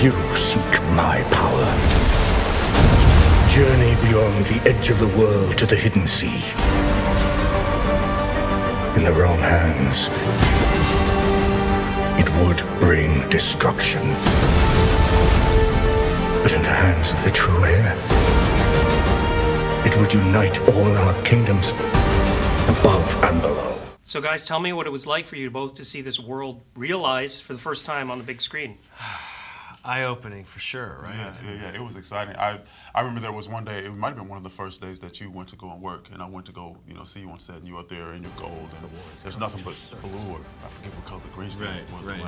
Few seek my power. Journey beyond the edge of the world to the hidden sea. In the wrong hands, it would bring destruction. But in the hands of the true heir, it would unite all our kingdoms, above and below. So guys, tell me what it was like for you both to see this world realized for the first time on the big screen. Eye-opening for sure, right? Yeah, it was exciting. I remember there was one day, it might have been one of the first days that you went to go and work, and I went to go, see you on set, and you up there in your gold, and there's nothing but blue, or I forget what color the green screen was around.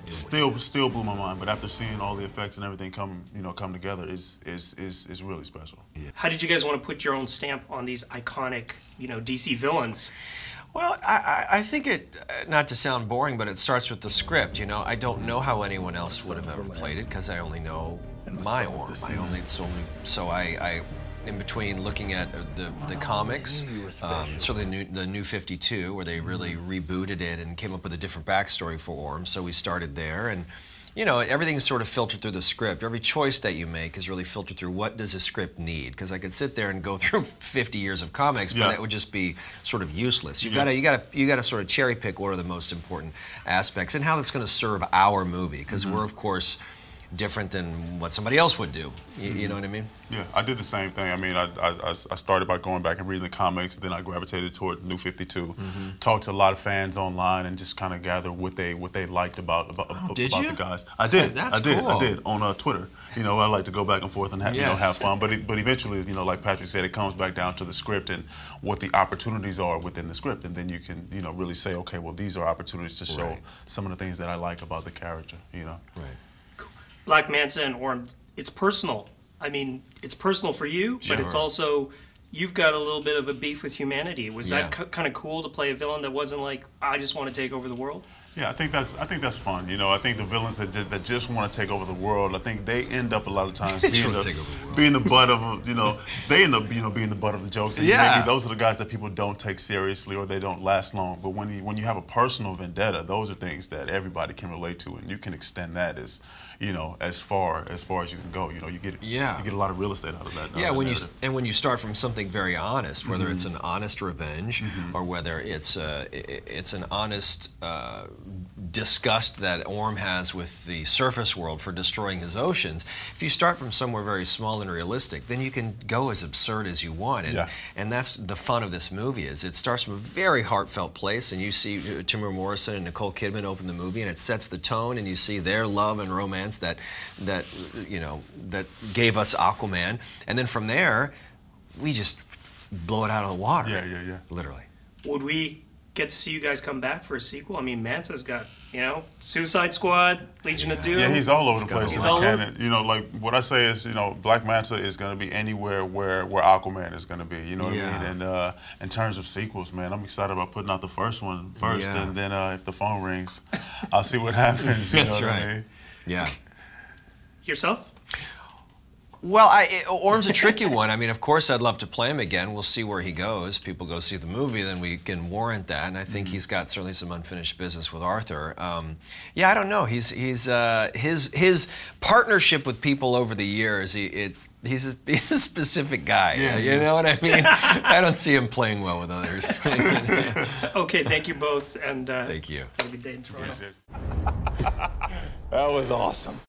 It's blue. Still blew my mind, but after seeing all the effects and everything come together, is really special. Yeah. How did you guys want to put your own stamp on these iconic, DC villains? Well, I think it, not to sound boring, but it starts with the script, I don't know how anyone else would have ever played it because I only know my Orm. So I in between looking at the comics, certainly the new 52, where they really rebooted it and came up with a different backstory for Orm, so we started there. And everything is sort of filtered through the script. Every choice that you make is really filtered through what does a script need. Because I could sit there and go through 50 years of comics, but it would just be sort of useless. You gotta sort of cherry pick what are the most important aspects and how that's going to serve our movie. Because we're of course different than what somebody else would do. You know what I mean? Yeah, I did the same thing. I mean, I started by going back and reading the comics, then I gravitated toward New 52. Talked to a lot of fans online and just kind of gathered what they liked about the guys. I did. I did on Twitter. I like to go back and forth and have fun. But eventually, like Patrick said, it comes back down to the script and what the opportunities are within the script, and then you can really say, okay, well, these are opportunities to show some of the things that I like about the character. Right. Black Manta and Orm, it's personal. I mean, it's personal for you, but it's also, you've got a little bit of a beef with humanity. Was that kind of cool to play a villain that wasn't like, I just want to take over the world? Yeah, I think that's fun. I think the villains that just want to take over the world, I think they end up a lot of times being the butt of they end up being the butt of the jokes. And maybe those are the guys that people don't take seriously or they don't last long. But when you have a personal vendetta, those are things that everybody can relate to, and you can extend that as as far as you can go. You get a lot of real estate out of that. Yeah, when you start from something very honest, whether it's an honest revenge or whether it's an honest disgust that Orm has with the surface world for destroying his oceans. If you start from somewhere very small and realistic, then you can go as absurd as you want. And that's the fun of this movie, is it starts from a very heartfelt place, and you see Timur Morrison and Nicole Kidman open the movie, and it sets the tone, and you see their love and romance that gave us Aquaman, and then from there, we just blow it out of the water. Yeah. Literally. Would we get to see you guys come back for a sequel? I mean, Manta's got, Suicide Squad, Legion of Doom. Yeah, he's all over the place. He's all over. Like what I say is, Black Manta is going to be anywhere where Aquaman is going to be. You know what I mean? And in terms of sequels, man, I'm excited about putting out the first one first, and then if the phone rings, I'll see what happens. That's right. I mean? Yeah. Yourself? Well, Orm's a tricky one. I mean, of course, I'd love to play him again. We'll see where he goes. People go see the movie, then we can warrant that. And I think he's got certainly some unfinished business with Arthur. Yeah, I don't know. His partnership with people over the years. He's a specific guy. Yeah, you know what I mean? I don't see him playing well with others. Okay, thank you both, and thank you. Have a good day in Toronto. That was awesome.